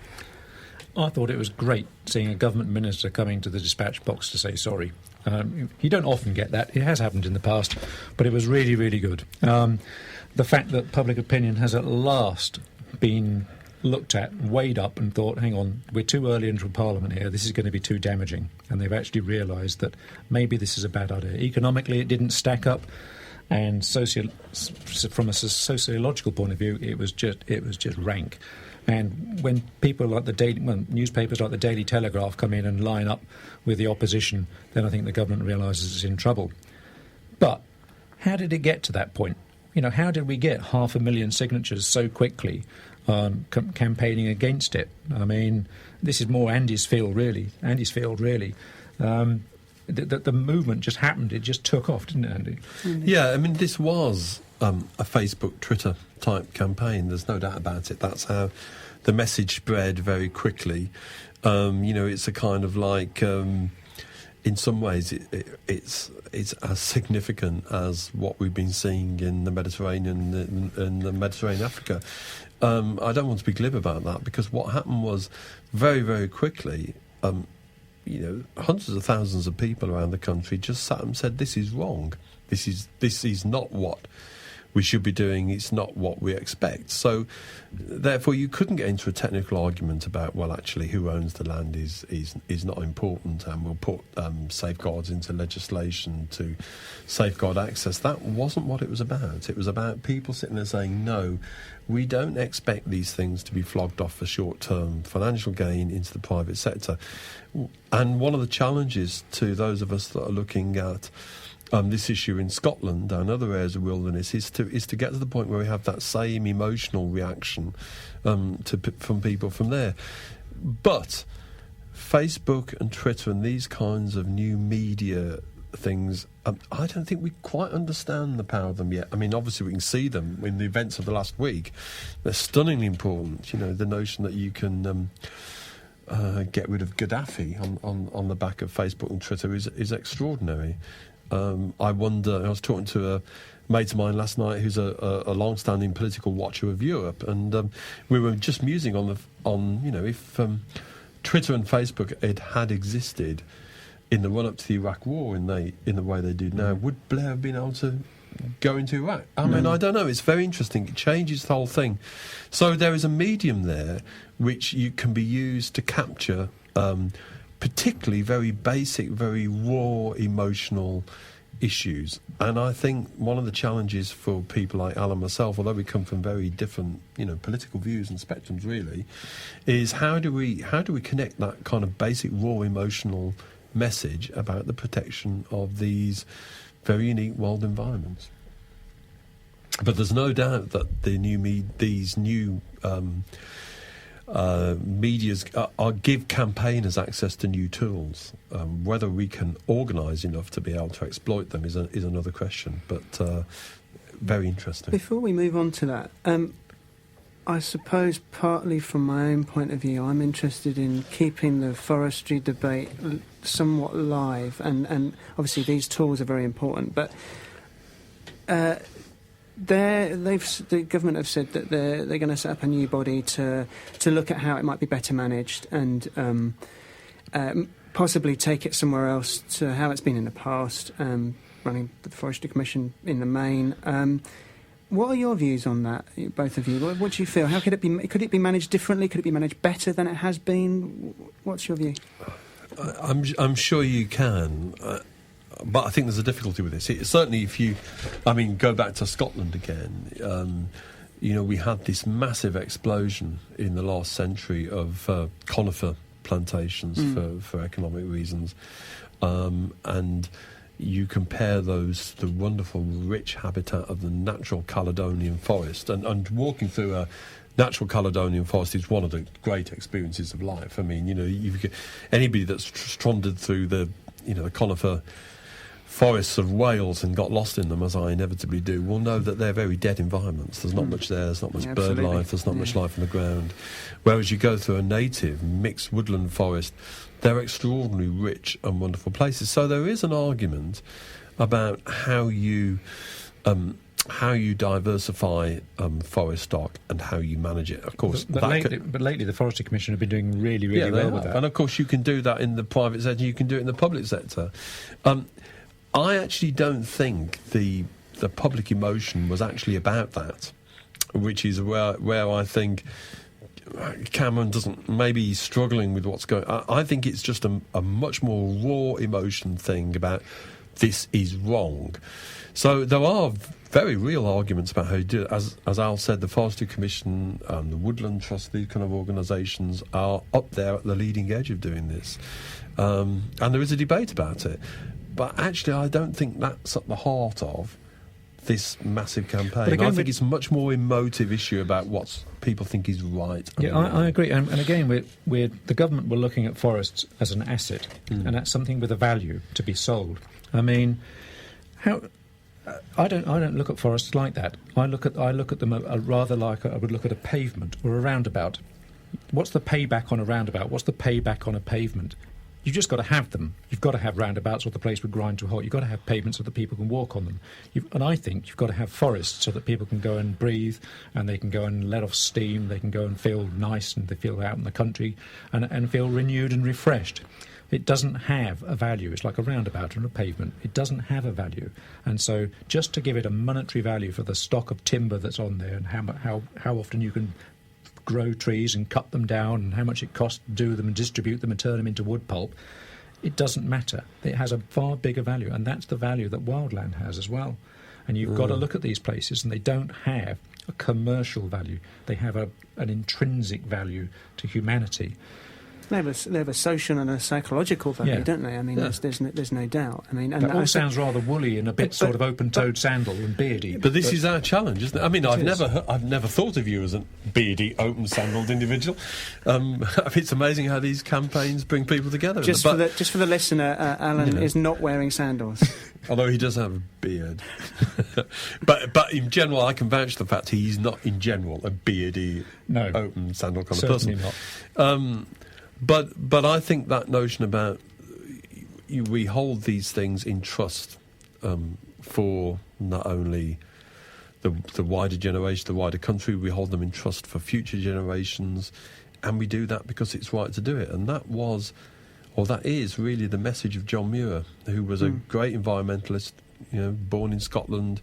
I thought it was great seeing a government minister coming to the dispatch box to say sorry. You don't often get that. It has happened in the past, but it was really, really good. The fact that public opinion has at last been looked at, weighed up and thought, hang on, we're too early into Parliament here, this is going to be too damaging. And they've actually realised that maybe this is a bad idea. Economically, it didn't stack up, and from a sociological point of view, it was just rank. And when people like newspapers like the Daily Telegraph come in and line up with the opposition, then I think the government realises it's in trouble. But how did it get to that point? How did we get 500,000 signatures so quickly campaigning against it? I mean, this is more Andy's field, really. The movement just happened. It just took off, didn't it, Andy? Yeah, I mean, this was a Facebook, Twitter type campaign. There's no doubt about it. That's how the message spread very quickly. It's a kind of like, in some ways, it's as significant as what we've been seeing in the Mediterranean and the Mediterranean Africa. I don't want to be glib about that, because what happened was very, very quickly, hundreds of thousands of people around the country just sat and said, this is wrong. This is not what we should be doing. It's not what we expect. So, therefore, you couldn't get into a technical argument about, well, actually, who owns the land is not important, and we'll put safeguards into legislation to safeguard access. That wasn't what it was about. It was about people sitting there saying, no, we don't expect these things to be flogged off for short-term financial gain into the private sector. And one of the challenges to those of us that are looking at this issue in Scotland and other areas of wilderness is to get to the point where we have that same emotional reaction from people from there. But Facebook and Twitter and these kinds of new media things, I don't think we quite understand the power of them yet. I mean, obviously we can see them in the events of the last week. They're stunningly important. You know, the notion that you can get rid of Gaddafi on the back of Facebook and Twitter is extraordinary. I wonder, I was talking to a mate of mine last night who's a long-standing political watcher of Europe, and we were just musing on you know, if Twitter and Facebook had existed in the run-up to the Iraq War in the way they do now, would Blair have been able to go into Iraq? I mean, I don't know. It's very interesting. It changes the whole thing. So there is a medium there which you can be used to capture particularly very basic, very raw emotional issues. And I think one of the challenges for people like Alan and myself, although we come from very different, you know, political views and spectrums really, is how do we connect that kind of basic raw emotional message about the protection of these very unique wild environments. But there's no doubt that these new medias give campaigners access to new tools. Whether we can organise enough to be able to exploit them is another question, but very interesting. Before we move on to that, I suppose partly from my own point of view, I'm interested in keeping the forestry debate somewhat live, and obviously these tools are very important, but the government have said that they're going to set up a new body to look at how it might be better managed and possibly take it somewhere else to how it's been in the past, running the Forestry Commission in the main. What are your views on that, both of you? What do you feel? How could it be? Could it be managed differently? Could it be managed better than it has been? What's your view? I'm sure you can. But I think there's a difficulty with this. Certainly if you, go back to Scotland again, we had this massive explosion in the last century of conifer plantations for economic reasons. And you compare those to the wonderful, rich habitat of the natural Caledonian forest. And walking through a natural Caledonian forest is one of the great experiences of life. I mean, anybody that's stranded through the conifer forests of Wales and got lost in them, as I inevitably do, will know that they're very dead environments. There's not much there, there's not much bird life, there's not much life on the ground. Whereas you go through a native mixed woodland forest, they're extraordinarily rich and wonderful places. So there is an argument about how you diversify forest stock and how you manage it. Of course, but lately the Forestry Commission have been doing really well with that. And of course you can do that in the private sector, you can do it in the public sector. I actually don't think the public emotion was actually about that, which is where I think Cameron maybe he's struggling with what's going on. I think it's just a much more raw emotion thing about this is wrong. So there are very real arguments about how you do it. As Al said, the Forestry Commission, the Woodland Trust, these kind of organisations are up there at the leading edge of doing this. And there is a debate about it. But actually, I don't think that's at the heart of this massive campaign. Again, I think it's a much more emotive issue about what people think is right. Yeah, I agree. And again, the government were looking at forests as an asset, and that's something with a value to be sold. I mean, I don't look at forests like that. I look at them rather like I would look at a pavement or a roundabout. What's the payback on a roundabout? What's the payback on a pavement? You've just got to have them. You've got to have roundabouts or the place would grind to a halt. You've got to have pavements so that people can walk on them. And I think you've got to have forests so that people can go and breathe and they can go and let off steam. They can go and feel nice and they feel out in the country and feel renewed and refreshed. It doesn't have a value. It's like a roundabout or a pavement. It doesn't have a value. And so just to give it a monetary value for the stock of timber that's on there and how often you can grow trees and cut them down and how much it costs to do them and distribute them and turn them into wood pulp, it doesn't matter. It has a far bigger value, and that's the value that wildland has as well. And you've got to look at these places, and they don't have a commercial value. They have an intrinsic value to humanity. They have a social and a psychological value, Yeah. don't they? I mean, Yeah. there's no doubt. I mean, and That all I sounds rather woolly and a bit sort of open-toed sandal and beardy. But this is our challenge, isn't it? I mean, I've is. never thought of you as a beardy, open-sandaled individual. It's amazing how these campaigns bring people together. just for the listener, Alan is not wearing sandals. Although he does have a beard. but in general, I can vouch for the fact he's not, in general, a beardy, No, open sandal kind certainly of person. But I think that notion about we hold these things in trust for not only the wider generation, the wider country, we hold them in trust for future generations, and we do that because it's right to do it. And that is really the message of John Muir, who was a great environmentalist, born in Scotland,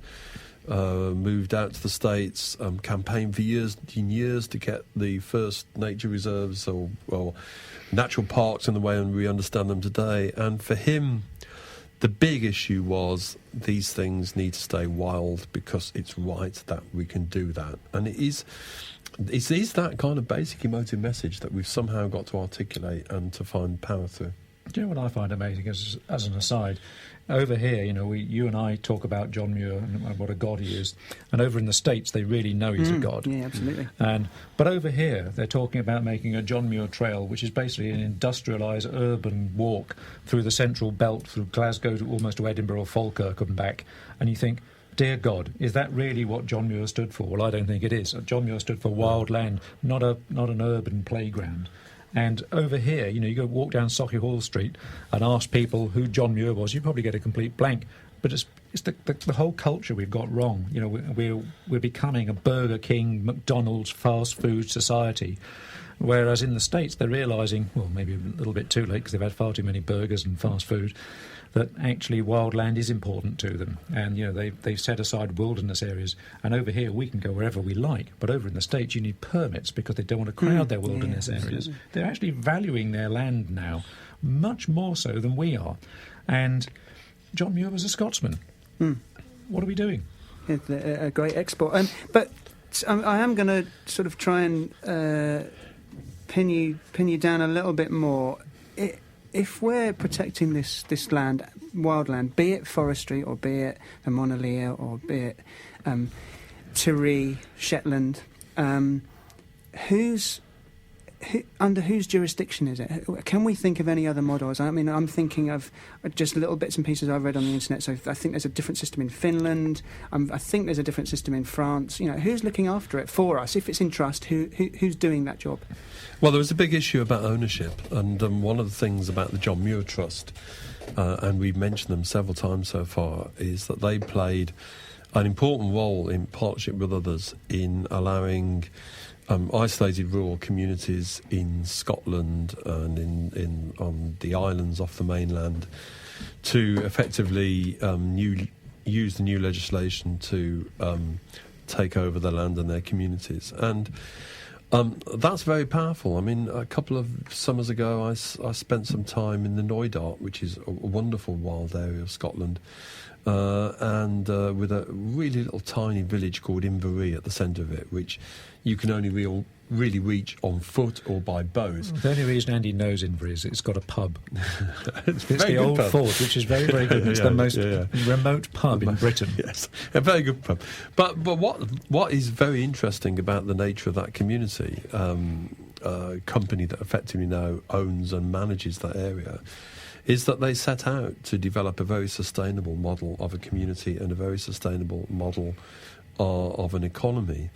moved out to the States, campaigned for years and years to get the first nature reserves or natural parks in the way we understand them today. And for him, the big issue was these things need to stay wild because it's right that we can do that. And it is that kind of basic emotive message that we've somehow got to articulate and to find power through. Do you know what I find amazing, as an aside? Over here, you and I talk about John Muir and what a god he is, and over in the States they really know he's a god. Yeah, absolutely. But over here they're talking about making a John Muir Trail, which is basically an industrialised urban walk through the central belt, through Glasgow almost to Edinburgh or Falkirk and back, and you think, dear God, is that really what John Muir stood for? Well, I don't think it is. John Muir stood for wild land, not an urban playground. And over here, you go walk down Sauchiehall Street and ask people who John Muir was, you probably get a complete blank. But it's the whole culture we've got wrong. We're becoming a Burger King, McDonald's, fast food society. Whereas in the States, they're realising, well, maybe a little bit too late because they've had far too many burgers and fast food, that actually wild land is important to them. And, they've set aside wilderness areas. And over here, we can go wherever we like. But over in the States, you need permits because they don't want to crowd their wilderness areas. They're actually valuing their land now much more so than we are. And John Muir was a Scotsman. What are we doing? It's a great export. But I am going to sort of try and pin you down a little bit more. If we're protecting this land, wild land, be it forestry or be it the Monalier or be it Tiree, Shetland, under whose jurisdiction is it? Can we think of any other models? I mean, I'm thinking of just little bits and pieces I've read on the internet. So I think there's a different system in Finland. I think there's a different system in France. Who's looking after it for us? If it's in trust, who's doing that job? Well, there was a big issue about ownership, and one of the things about the John Muir Trust, and we've mentioned them several times so far, is that they played an important role in partnership with others in allowing isolated rural communities in Scotland and on the islands off the mainland to effectively use the new legislation to take over the land and their communities. And that's very powerful. I mean, a couple of summers ago, I spent some time in the Knoydart, which is a wonderful wild area of Scotland, and with a really little tiny village called Inveree at the centre of it, which you can only really reach on foot or by boat. The only reason Andy knows Inveree is it's got a pub. It's the old pub. fort, which is very, very good. It's the most remote pub in Britain. Yes, a very good pub. But what is very interesting about the nature of that community, company that effectively now owns and manages that area, is that they set out to develop a very sustainable model of a community and a very sustainable model of an economy.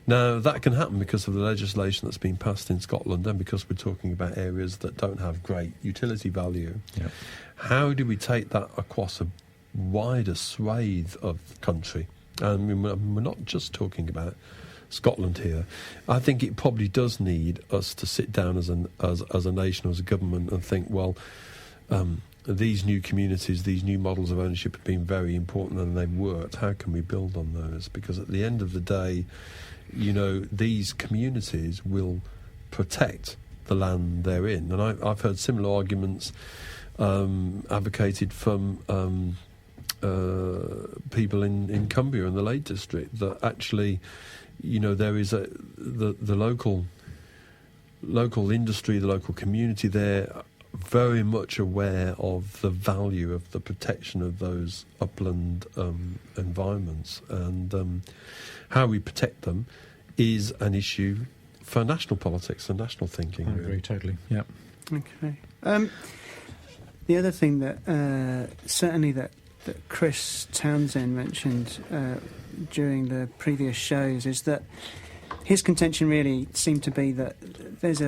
Now, that can happen because of the legislation that's been passed in Scotland and because we're talking about areas that don't have great utility value. Yep. How do we take that across a wider swathe of country? And we're not just talking about Scotland here. I think it probably does need us to sit down as a nation, as a government, and think, well, these new communities, these new models of ownership have been very important and they've worked. How can we build on those? Because at the end of the day, these communities will protect the land they're in. And I've heard similar arguments advocated from people in Cumbria and the Lake District, that actually, there is the local industry, the local community there, very much aware of the value of the protection of those upland environments, and how we protect them is an issue for national politics and national thinking. I agree totally. Yeah. Okay. The other thing that certainly that Chris Townsend mentioned during the previous shows is that his contention really seemed to be that there's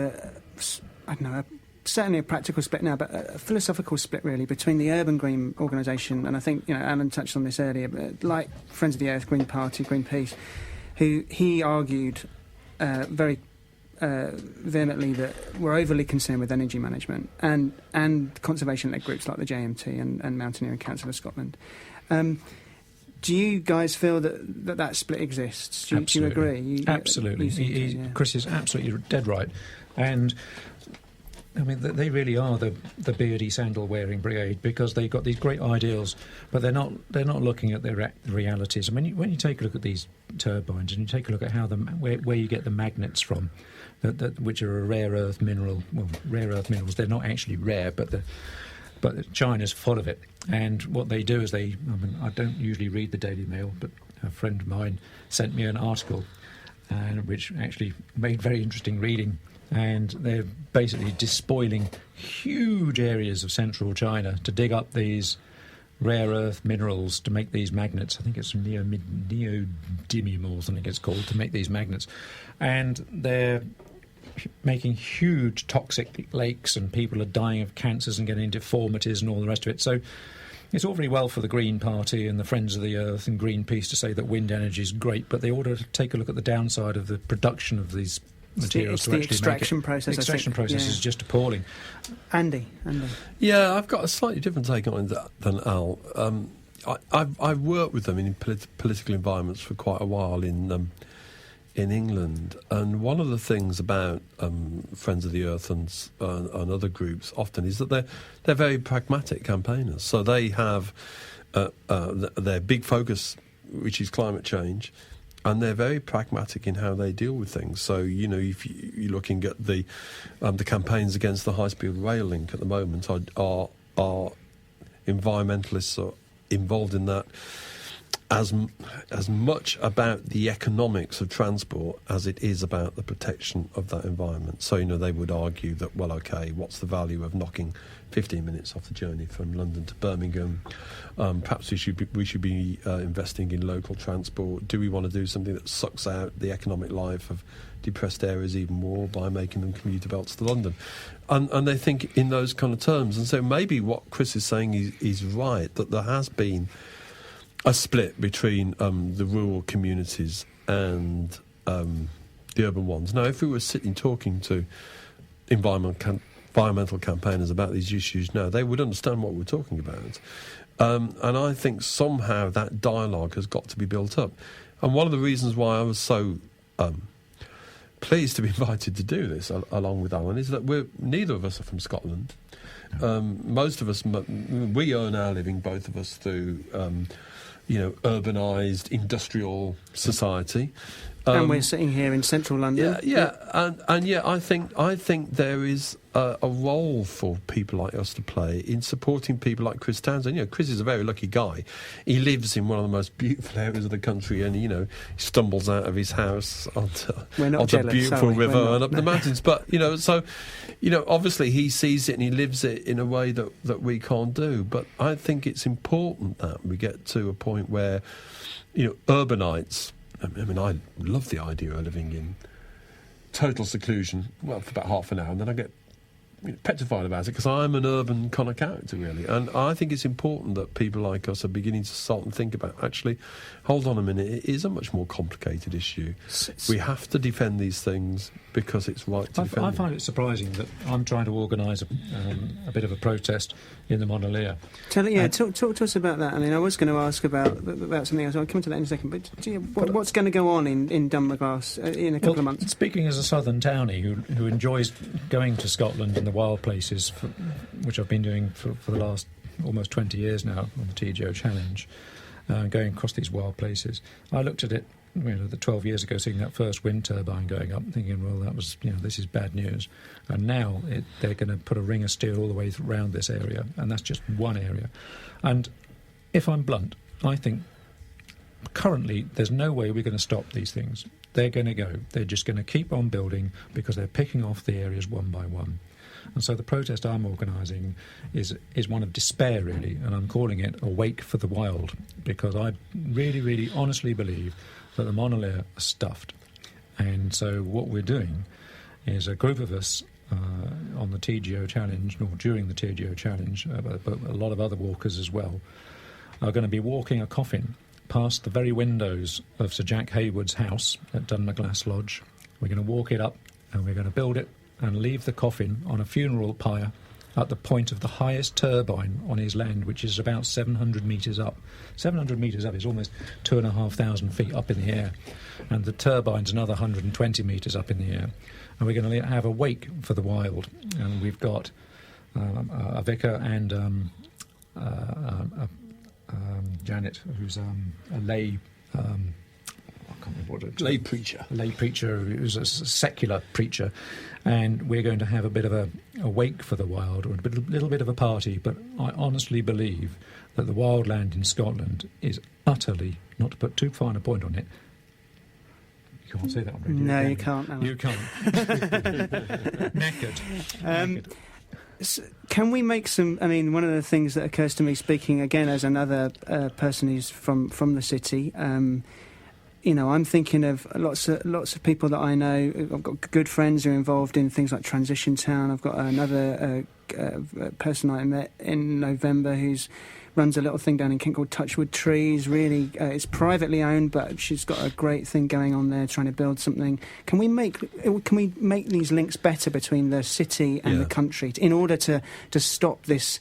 certainly a practical split now, but a philosophical split really between the Urban Green organisation, and I think Alan touched on this earlier, but like Friends of the Earth, Green Party, Greenpeace, who he argued very vehemently that we're overly concerned with energy management, and conservation-led groups like the JMT and Mountaineering Council of Scotland. Do you guys feel that split exists? Do you agree? Absolutely. Chris is absolutely dead right. And I mean, they really are the beardy sandal-wearing brigade, because they've got these great ideals, but they're not looking at the realities. I mean, when you take a look at these turbines and you take a look at how where you get the magnets from, which are a rare earth mineral. Well, rare earth minerals, they're not actually rare, but China's full of it. And what they do is I don't usually read the Daily Mail, but a friend of mine sent me an article, which actually made very interesting reading. And they're basically despoiling huge areas of central China to dig up these rare earth minerals to make these magnets. I think it's neodymium or something it's called, to make these magnets. And they're making huge toxic lakes, and people are dying of cancers and getting deformities and all the rest of it. So it's all very well for the Green Party and the Friends of the Earth and Greenpeace to say that wind energy is great, but they ought to take a look at the downside of the production of these materials to actually make it. The extraction process. The extraction process is just appalling. Andy. Yeah, I've got a slightly different take on it than Al. I've worked with them in political environments for quite a while in England, and one of the things about Friends of the Earth and other groups often is that they're very pragmatic campaigners. So they have their big focus, which is climate change, and they're very pragmatic in how they deal with things. So, if you're looking at the campaigns against the high-speed rail link at the moment, are environmentalists are involved in that as much about the economics of transport as it is about the protection of that environment. So, they would argue that, well, OK, what's the value of knocking 15 minutes off the journey from London to Birmingham? Perhaps we should be investing in local transport. Do we want to do something that sucks out the economic life of depressed areas even more by making them commuter belts to London? And they think in those kind of terms. And so maybe what Chris is saying is right, that there has been a split between the rural communities and the urban ones. Now, if we were sitting talking to environmental campaigners about these issues now, they would understand what we're talking about. And I think somehow that dialogue has got to be built up. And one of the reasons why I was so pleased to be invited to do this, along with Alan, is that neither of us are from Scotland. Most of us, we earn our living, both of us, through urbanised industrial society. And we're sitting here in central London. And yet I think there is a role for people like us to play in supporting people like Chris Townsend. Chris is a very lucky guy. He lives in one of the most beautiful areas of the country, and he stumbles out of his house onto a beautiful river and up the mountains. But obviously he sees it and he lives it in a way that we can't do. But I think it's important that we get to a point where urbanites. I mean, I love the idea of living in total seclusion, for about half an hour, and then I get petrified about it, because I'm an urban kind of character, really. And I think it's important that people like us are beginning to start and think about, actually, hold on a minute, it is a much more complicated issue. We have to defend these things because it's right to defend them. I find it surprising that I'm trying to organise a bit of a protest in the Monolier. Talk to us about that. I mean, I was going to ask about something else. I'll come to that in a second. But what's going to go on in Dunmaglass in a couple of months? Speaking as a southern townie who enjoys going to Scotland and the wild places, which I've been doing for the last almost 20 years now on the TGO Challenge, going across these wild places. I looked at it, the 12 years ago, seeing that first wind turbine going up, thinking, well, that was, this is bad news. And now they're going to put a ring of steel all the way around this area, and that's just one area. And if I'm blunt, I think currently there's no way we're going to stop these things. They're going to go. They're just going to keep on building because they're picking off the areas one by one. And so the protest I'm organising is one of despair, really, and I'm calling it Awake for the Wild, because I really, really honestly believe that the monolith are stuffed. And so what we're doing is a group of us on the TGO Challenge, or during the TGO Challenge, but a lot of other walkers as well, are going to be walking a coffin past the very windows of Sir Jack Hayward's house at Dunmaglass Lodge. We're going to walk it up and we're going to build it and leave the coffin on a funeral pyre at the point of the highest turbine on his land, which is about 700 metres up. 700 metres up is almost 2,500 feet up in the air, and the turbine's another 120 metres up in the air. And we're going to have a wake for the wild, and we've got a vicar and Janet, who's a lay... I can't remember what it is. Lay preacher. A lay preacher who's a secular preacher, and we're going to have a bit of a wake for the wild, or a little bit of a party. But I honestly believe that the wildland in Scotland is utterly, not to put too fine a point on it. You can't say that on radio. No, can you can't. Alan. You can't. Knackered. Can we make some... I mean, one of the things that occurs to me, speaking again as another person who's from the city, I'm thinking of lots of people that I know. I've got good friends who are involved in things like Transition Town. I've got another person I met in November who's runs a little thing down in Kent called Touchwood Trees. Really, it's privately owned, but she's got a great thing going on there, trying to build something. Can we make these links better between the city and the country in order to stop this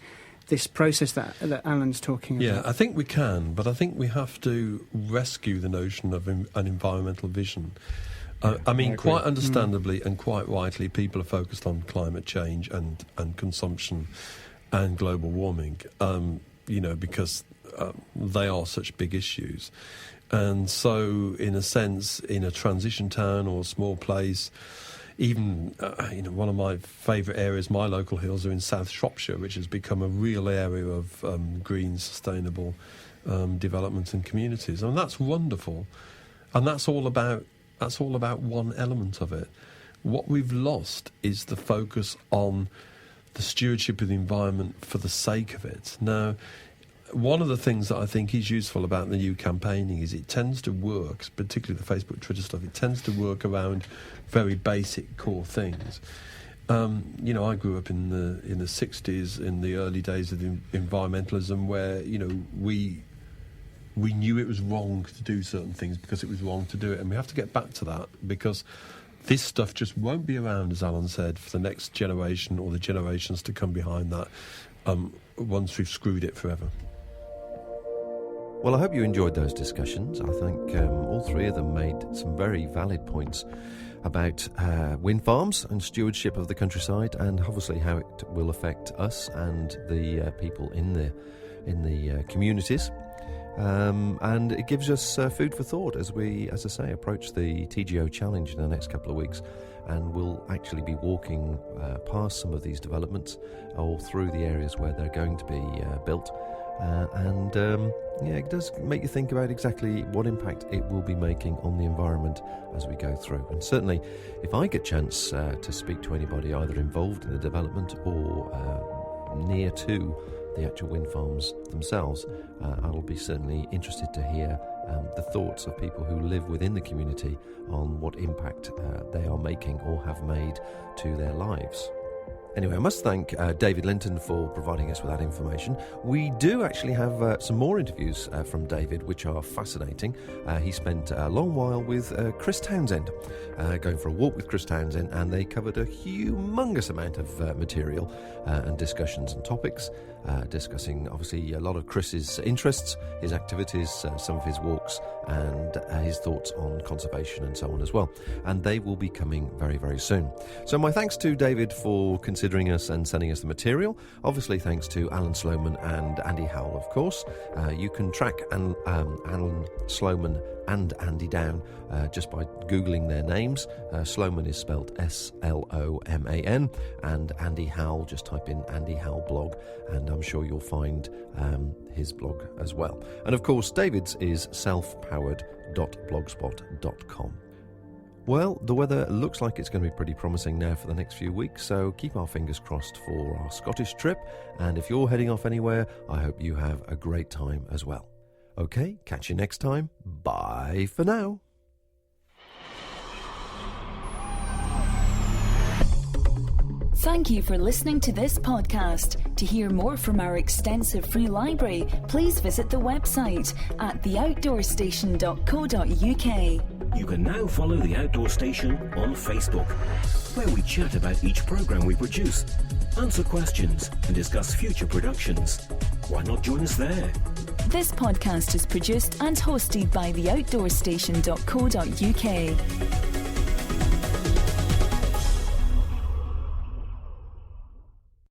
process that Alan's talking about? Yeah, I think we can, but I think we have to rescue the notion of an environmental vision. Quite understandably and quite rightly, people are focused on climate change and consumption and global warming, because they are such big issues. And so, in a sense, in a transition town or a small place, even, one of my favourite areas, my local hills, are in South Shropshire, which has become a real area of green, sustainable development and communities. And that's wonderful. And that's all about one element of it. What we've lost is the focus on the stewardship of the environment for the sake of it. Now, one of the things that I think is useful about the new campaigning is it tends to work, particularly the Facebook, Twitter stuff, it tends to work around very basic core things. I grew up in the 60s, in the early days of environmentalism, where, we knew it was wrong to do certain things because it was wrong to do it. And we have to get back to that, because this stuff just won't be around, as Alan said, for the next generation or the generations to come behind that, once we've screwed it forever. Well, I hope you enjoyed those discussions. I think all three of them made some very valid points about wind farms and stewardship of the countryside, and obviously how it will affect us and the people in the communities. And it gives us food for thought as we, as I say, approach the TGO Challenge in the next couple of weeks. And we'll actually be walking past some of these developments or through the areas where they're going to be built. It does make you think about exactly what impact it will be making on the environment as we go through. And certainly, if I get a chance to speak to anybody either involved in the development or near to the actual wind farms themselves, I'll be certainly interested to hear the thoughts of people who live within the community on what impact they are making or have made to their lives. Anyway, I must thank David Lintern for providing us with that information. We do actually have some more interviews from David, which are fascinating. He spent a long while with Chris Townsend, going for a walk with Chris Townsend, and they covered a humongous amount of material and discussions and topics, discussing obviously a lot of Chris's interests, his activities, some of his walks, and his thoughts on conservation and so on as well. And they will be coming very, very soon. So my thanks to David for considering considering us and sending us the material. Obviously, thanks to Alan Slowman and Andy Howell, of course. You can track Alan Slowman and Andy down just by Googling their names. Slowman is spelled S-L-O-M-A-N, and Andy Howell, just type in Andy Howell blog, and I'm sure you'll find his blog as well. And of course, David's is selfpowered.blogspot.com. Well, the weather looks like it's going to be pretty promising now for the next few weeks, so keep our fingers crossed for our Scottish trip, and if you're heading off anywhere, I hope you have a great time as well. Okay, catch you next time. Bye for now. Thank you for listening to this podcast. To hear more from our extensive free library, please visit the website at theoutdoorstation.co.uk. You can now follow The Outdoor Station on Facebook, where we chat about each programme we produce, answer questions and discuss future productions. Why not join us there? This podcast is produced and hosted by theoutdoorstation.co.uk.